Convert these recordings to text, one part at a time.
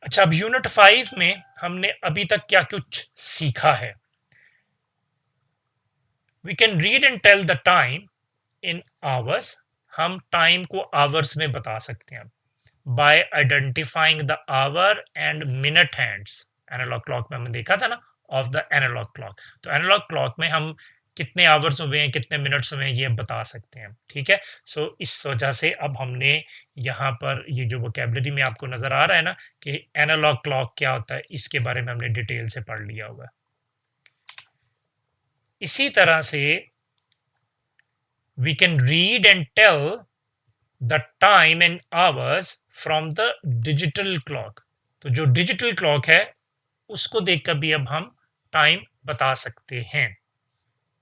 अच्छा, अब यूनिट 5 में हमने अभी तक क्या कुछ सीखा है। We can read and tell the time in hours. हम टाइम को आवर्स में बता सकते हैं by identifying the hour and minute hands. Analogue clock में हमने देखा था ना, ऑफ द एनालॉग क्लॉक। तो एनालॉग क्लॉक में हम कितने आवर्स हुए हैं, कितने मिनट्स हुए हैं, ये बता सकते हैं। ठीक है, सो इस वजह से अब हमने यहाँ पर ये जो वोकेबलरी में आपको नजर आ रहा है ना कि एनालॉग क्लॉक क्या होता है, इसके बारे में हमने डिटेल से पढ़ लिया हुआ है। इसी तरह से we can read and tell the time in hours from the digital clock. तो जो डिजिटल क्लॉक है उसको देखकर भी अब हम टाइम बता सकते हैं।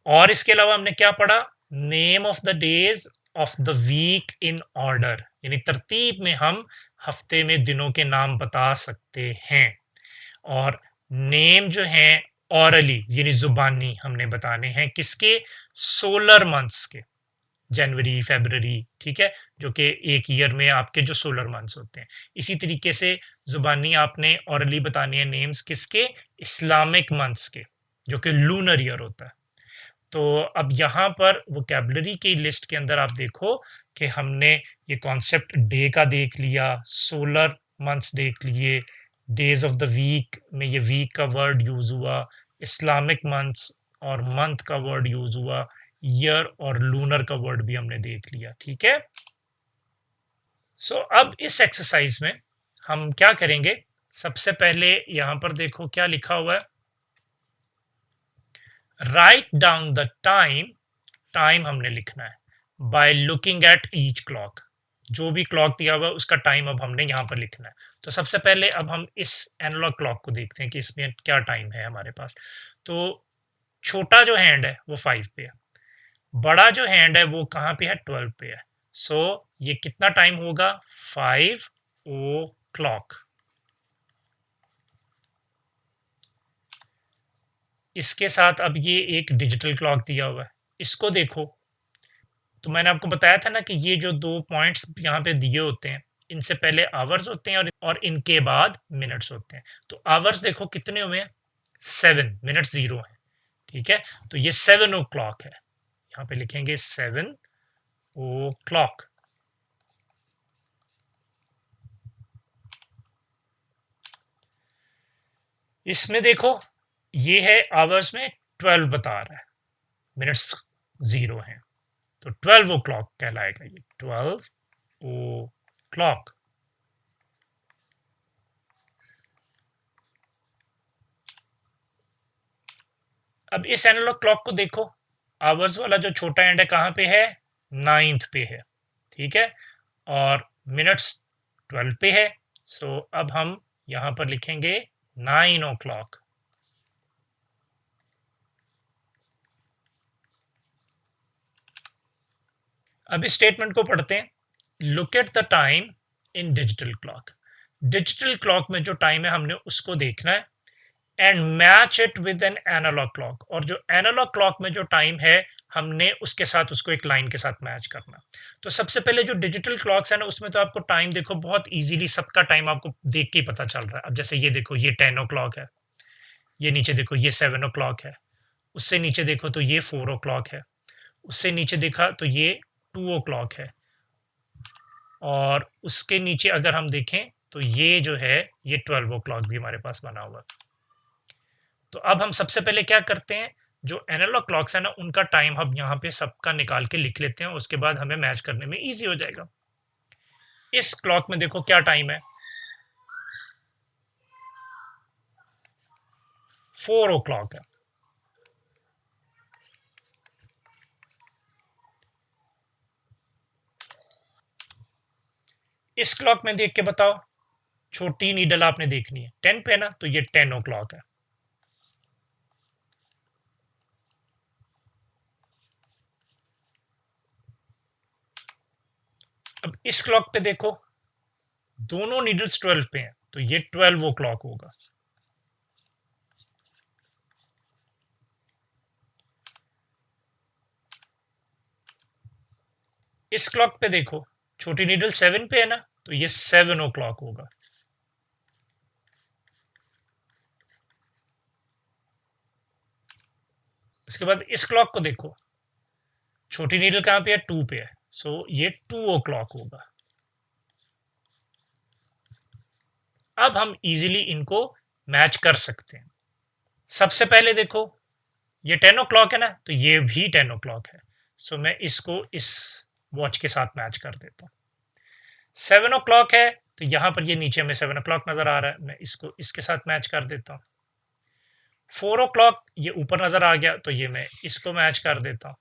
और इसके अलावा हमने क्या पढ़ा, name of the days of the week in order, यानी तरतीब में हम हफ्ते में दिनों के नाम बता सकते हैं। और नेम जो है ऑरली यानी जुबानी हमने बताने हैं किसके, सोलर मंथ्स के, जनवरी फरवरी, ठीक है, जो कि एक ईयर में आपके जो सोलर मंथ्स होते हैं। इसी तरीके से जुबानी आपने ऑरली बतानी है नेम्स किसके, इस्लामिक मंथ्स के, जो कि लूनर ईयर होता है। तो अब यहाँ पर वोकेबलरी की लिस्ट के अंदर आप देखो कि हमने ये कॉन्सेप्ट डे का देख लिया, सोलर मंथ्स देख लिए, डेज ऑफ द वीक में ये वीक का वर्ड यूज हुआ, इस्लामिक मंथ्स और मंथ का वर्ड यूज हुआ, ईयर और लूनर का वर्ड भी हमने देख लिया। ठीक है, सो अब इस एक्सरसाइज में हम क्या करेंगे, सबसे पहले यहां पर देखो क्या लिखा हुआ है, write down the time. Time हमने लिखना है by looking at each clock. जो भी क्लॉक दिया हुआ है उसका टाइम अब हमने यहाँ पर लिखना है। तो सबसे पहले अब हम इस एनालॉग क्लॉक को देखते हैं कि इसमें क्या टाइम है हमारे पास। तो छोटा जो हैंड है वो 5 पे है, बड़ा जो हैंड है वो कहाँ पे है, 12 पे है। सो ये कितना टाइम होगा, 5 o'clock। इसके साथ अब ये एक डिजिटल क्लॉक दिया हुआ है, इसको देखो। तो मैंने आपको बताया था ना कि ये जो दो पॉइंट्स यहाँ पे दिए होते हैं, इनसे पहले आवर्स होते हैं और इनके बाद मिनट्स होते हैं। तो आवर्स देखो कितने हुए हैं, 7, मिनट 0 है। ठीक है, तो ये 7 o'clock है, यहाँ पे लिखेंगे 7 o'clock। इसमें देखो ये है आवर्स में 12 बता रहा है, मिनट्स 0 हैं, तो 12 o'clock कहलाएगा ये, 12 o'clock। अब इस एनालॉग क्लॉक को देखो, आवर्स वाला जो छोटा एंड है कहाँ पे है, 9th पे है। ठीक है, और मिनट्स 12 पे है। सो अब हम यहाँ पर लिखेंगे 9 o'clock। अब इस स्टेटमेंट को पढ़ते हैं, look at the time in digital clock. Digital clock में जो टाइम है हमने उसको देखना है, and match it with an analogue clock. और जो एनालॉग क्लॉक में जो टाइम है हमने उसके साथ उसको एक लाइन के साथ मैच करना। तो सबसे पहले जो डिजिटल क्लॉक्स है ना उसमें तो आपको टाइम देखो बहुत इजीली सबका टाइम आपको देख के ही पता चल रहा है। अब जैसे ये देखो ये 10 o'clock है, ये नीचे देखो ये 7 o'clock है, उससे नीचे देखो तो ये 4 o'clock है, उससे नीचे देखा तो ये 2 o'clock है, और उसके नीचे अगर हम देखें तो ये जो है ये 12 o'clock भी हमारे पास बना हुआ है। तो अब हम सबसे पहले क्या करते हैं, जो एनालॉग क्लॉक्स है ना उनका टाइम हम यहाँ पे सबका निकाल के लिख लेते हैं, उसके बाद हमें मैच करने में इजी हो जाएगा। इस क्लॉक में देखो क्या टाइम है, 4 o'clock है। इस क्लॉक में देख के बताओ, छोटी नीडल आपने देखनी है 10 पे ना, तो ये 10 o'clock है। अब इस क्लॉक पे देखो, दोनों नीडल्स 12 पे हैं, तो ये 12 o'clock होगा। इस क्लॉक पे देखो, छोटी नीडल 7 पे है ना, तो ये 7 o'clock होगा। उसके बाद इस क्लॉक को देखो, छोटी नीडल कहाँ पे है, 2 पे है, सो ये 2 o'clock होगा। अब हम इजीली इनको मैच कर सकते हैं। सबसे पहले देखो ये 10 o'clock है ना, तो ये भी 10 o'clock है, सो मैं इसको इस वॉच के साथ मैच कर देता हूँ। 7 o'clock है, तो यहाँ पर ये नीचे में 7 o'clock नजर आ रहा है, मैं इसको इसके साथ मैच कर देता हूँ। 4 o'clock ये ऊपर नजर आ गया, तो ये मैं इसको मैच कर देता हूँ।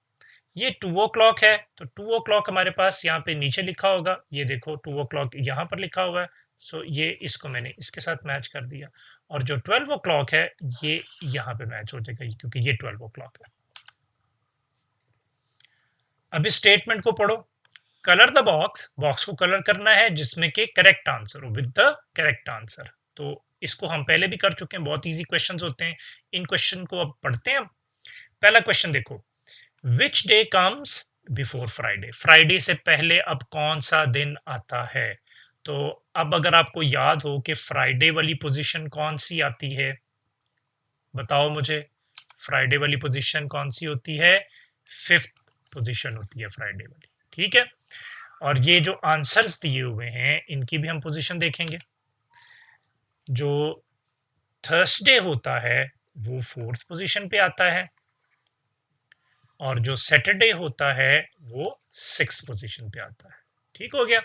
ये 2 o'clock है, तो 2 o'clock हमारे पास यहाँ पे नीचे लिखा होगा, ये देखो 2 o'clock यहाँ पर लिखा हुआ है, सो ये इसको मैंने इसके साथ मैच कर दिया। और जो 12 o'clock है ये यहाँ पे मैच हो जाएगा, क्योंकि ये 12 o'clock है। अब इस स्टेटमेंट को पढ़ो, कलर द बॉक्स, बॉक्स को कलर करना है जिसमें के करेक्ट आंसर हो, विद द करेक्ट आंसर। तो इसको हम पहले भी कर चुके हैं, बहुत इजी क्वेश्चंस होते हैं। इन क्वेश्चन को अब पढ़ते हैं। पहला क्वेश्चन देखो, which day comes before Friday, Friday से पहले अब कौन सा दिन आता है। तो अब अगर आपको याद हो कि फ्राइडे वाली पोजीशन कौन सी आती है, बताओ मुझे, फ्राइडे वाली पोजीशन कौन सी होती है, 5th पोजीशन होती है फ्राइडे वाली, ठीक है। और ये जो आंसर्स दिए हुए हैं इनकी भी हम पोजीशन देखेंगे। जो थर्सडे होता है वो 4th पोजीशन पे आता है, और जो सैटरडे होता है वो 6th पोजीशन पे आता है, ठीक हो गया।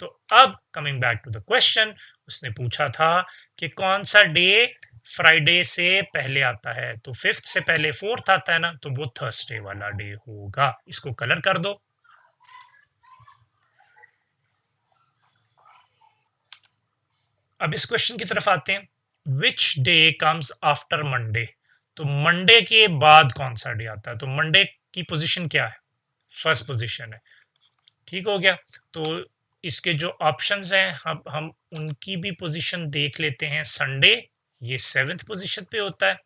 तो अब coming back to the question, उसने पूछा था कि कौन सा डे फ्राइडे से पहले आता है, तो 5th से पहले 4th आता है ना, तो वो थर्सडे वाला डे होगा। इसको कलर कर दो। अब इस क्वेश्चन की तरफ आते हैं, which day comes after Monday, तो मंडे के बाद कौन सा डे आता है। तो मंडे की पोजीशन क्या है, फर्स्ट पोजीशन है, ठीक हो गया। तो इसके जो ऑप्शंस हैं हम उनकी भी पोजीशन देख लेते हैं। संडे ये 7th पोजीशन पे होता है,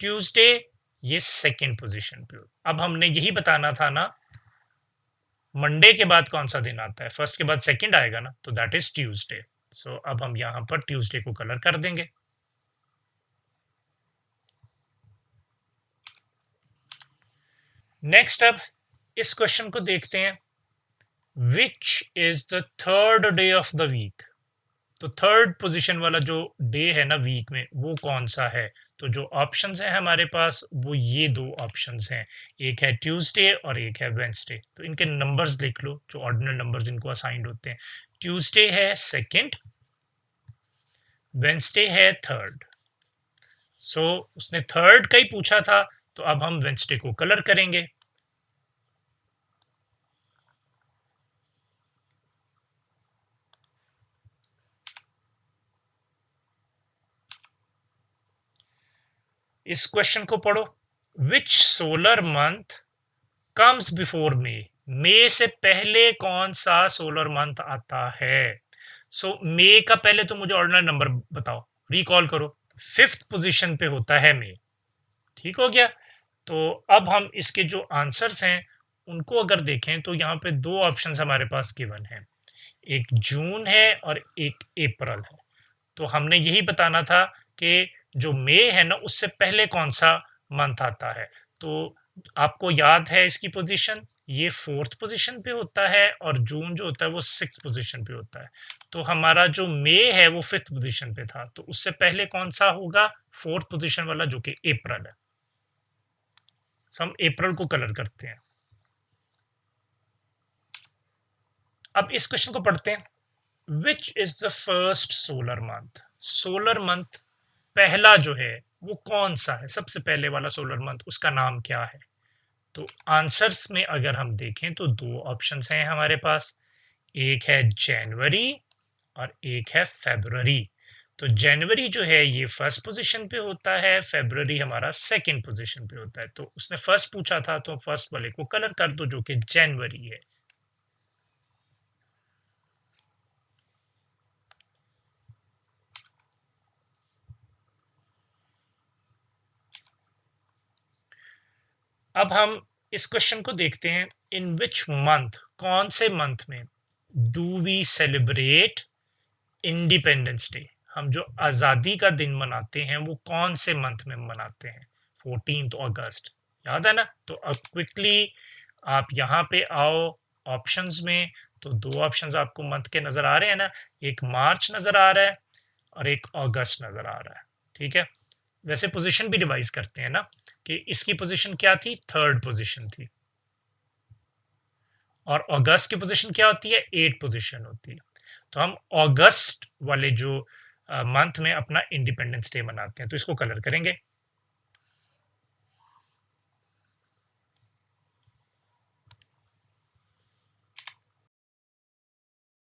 ट्यूसडे ये 2nd पोजीशन पे होता है। अब हमने यही बताना था ना, मंडे के बाद कौन सा दिन आता है, फर्स्ट के बाद सेकंड आएगा ना, तो दैट इज ट्यूसडे। सो अब हम यहां पर ट्यूसडे को कलर कर देंगे। नेक्स्ट अब इस क्वेश्चन को देखते हैं, which is the third day of the week, तो थर्ड पोजीशन वाला जो डे है ना वीक में, वो कौन सा है। तो जो ऑप्शंस हैं हमारे पास वो ये दो ऑप्शंस हैं, एक है ट्यूसडे और एक है वेंसडे। तो इनके नंबर्स लिख लो, जो ऑर्डिनल नंबर्स इनको असाइंड होते हैं। ट्यूसडे है 2nd, वेंसडे है 3rd। सो उसने थर्ड का ही पूछा था, तो अब हम वेंसडे को कलर करेंगे। इस क्वेश्चन को पढ़ो, विच सोलर मंथ कम्स बिफोर मे, मे से पहले कौन सा सोलर मंथ आता है। सो मे का पहले तो मुझे ऑर्डिनल नंबर बताओ, रिकॉल करो, 5th पोजीशन पे होता है मे, ठीक हो गया। तो अब हम इसके जो आंसर्स हैं उनको अगर देखें, तो यहाँ पे दो ऑप्शंस हमारे पास गिवन है, एक जून है और एक अप्रैल है। तो हमने यही बताना था कि जो मई है ना उससे पहले कौन सा मंथ आता है। तो आपको याद है इसकी पोजीशन, ये 4th पोजीशन पे होता है और जून जो होता है वो 6th पोजीशन पे होता है। तो हमारा जो मई है वो 5th पोजीशन पे था, तो उससे पहले कौन सा होगा, 4th पोजीशन वाला, जो कि अप्रैल है। तो हम अप्रैल को कलर करते हैं। अब इस क्वेश्चन को पढ़ते हैं, which is the first solar month, solar month पहला जो है वो कौन सा है, सबसे पहले वाला सोलर मंथ उसका नाम क्या है। तो आंसर्स में अगर हम देखें तो दो ऑप्शंस हैं हमारे पास, एक है जनवरी और एक है फरवरी। तो जनवरी जो है ये फर्स्ट पोजीशन पे होता है, फरवरी हमारा 2nd पोजीशन पे होता है। तो उसने फर्स्ट पूछा था, तो फर्स्ट वाले को कलर कर दो जो कि जनवरी है। अब हम इस क्वेश्चन को देखते हैं, इन विच मंथ, कौन से मंथ में do we celebrate independence day, हम जो आज़ादी का दिन मनाते हैं वो कौन से मंथ में मनाते हैं, 14th अगस्त। याद है ना। तो अब क्विकली आप यहाँ पे आओ ऑप्शंस में, तो दो ऑप्शंस आपको मंथ के नजर आ रहे हैं ना, एक मार्च नजर आ रहा है और एक अगस्त नजर आ रहा है। ठीक है, वैसे पोजीशन भी रिवाइज करते हैं ना कि इसकी पोजीशन क्या थी, थर्ड पोजीशन थी, और अगस्त की पोजीशन क्या होती है, एट पोजीशन होती है। तो हम अगस्त वाले जो मंथ में अपना इंडिपेंडेंस डे मनाते हैं, तो इसको कलर करेंगे।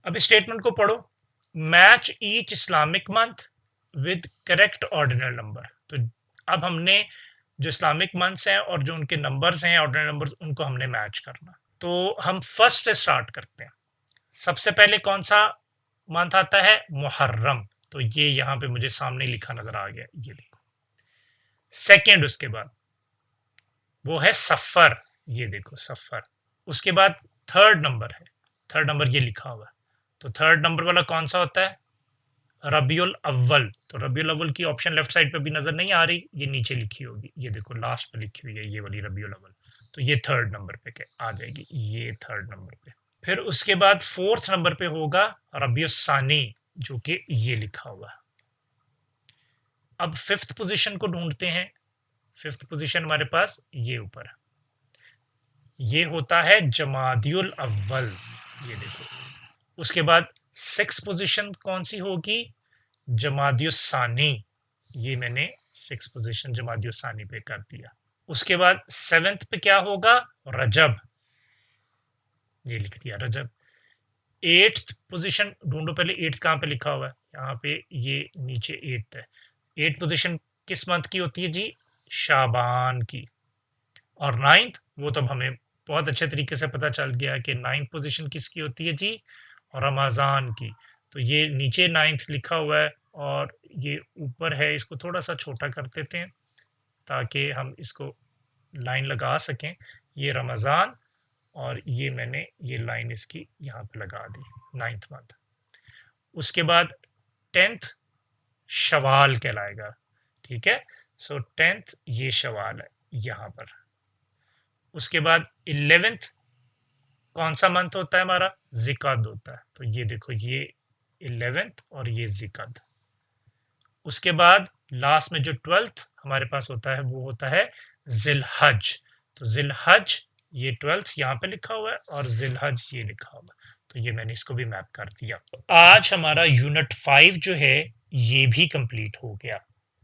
अब स्टेटमेंट को पढ़ो, match each Islamic month with correct ordinal number. तो अब हमने जो इस्लामिक मंथ्स हैं और जो उनके नंबर्स हैं ऑर्डिनल नंबर्स, उनको हमने मैच करना। तो हम फर्स्ट से स्टार्ट करते हैं। सबसे पहले कौन सा मंथ आता है, मुहर्रम। तो ये यहाँ पे मुझे सामने लिखा नजर आ गया, ये देखो। सेकेंड उसके बाद वो है सफर, ये देखो सफर। उसके बाद थर्ड नंबर है, थर्ड नंबर ये लिखा हुआ है। तो थर्ड नंबर वाला कौन सा होता है, रबीउल अव्वल। तो रबीउल अव्वल की ऑप्शन लेफ्ट साइड पे भी नजर नहीं आ रही, ये नीचे लिखी होगी, ये देखो लास्ट पे लिखी हुई है ये वाली रबीउल अव्वल। तो ये थर्ड नंबर पे आ जाएगी, ये थर्ड नंबर पे। फिर उसके बाद फोर्थ नंबर पे होगा रबीउस सानी, जो कि ये लिखा हुआ है। अब फिफ्थ पोजीशन को ढूंढते हैं। फिफ्थ पोजीशन हमारे पास ये ऊपर है, ये होता है जमादियुल अव्वल, ये देखो। उसके बाद सिक्स पोजीशन कौन सी होगी, जमादियुस सानी। ये मैंने सिक्स पोजीशन जमादियुस सानी पे कर दिया। उसके बाद सेवेंथ पे क्या होगा, रजब, ये लिख दिया रजब। एट्थ पोजीशन ढूंढो पहले, एट्थ कहाँ पे लिखा हुआ है, यहाँ पे ये नीचे एट्थ है। एट्थ पोजीशन किस मंथ की होती है जी, शाबान की। और नाइन्थ, वो तब हमें बहुत अच्छे तरीके से पता चल गया कि नाइन्थ पोजीशन किसकी होती है जी, रमज़ान की। तो ये नीचे नाइन्थ लिखा हुआ है और ये ऊपर है, इसको थोड़ा सा छोटा कर देते हैं ताकि हम इसको लाइन लगा सकें। ये रमज़ान, और ये मैंने ये लाइन इसकी यहाँ पे लगा दी, नाइन्थ मंथ। उसके बाद टेंथ शवाल कहलाएगा, ठीक है। सो टेंथ ये शवाल है यहाँ पर। उसके बाद 11th कौन सा मंथ होता है हमारा, जिकद होता है। तो ये देखो ये 11th और ये जिकद। उसके बाद लास्ट में जो 12th हमारे पास होता है वो होता है जिलहज। तो जिलहज ये 12th यहाँ पे लिखा हुआ है और जिलहज ये लिखा हुआ है। तो ये मैंने इसको भी मैप कर दिया। आज हमारा यूनिट 5 जो है ये भी कंप्लीट हो गया।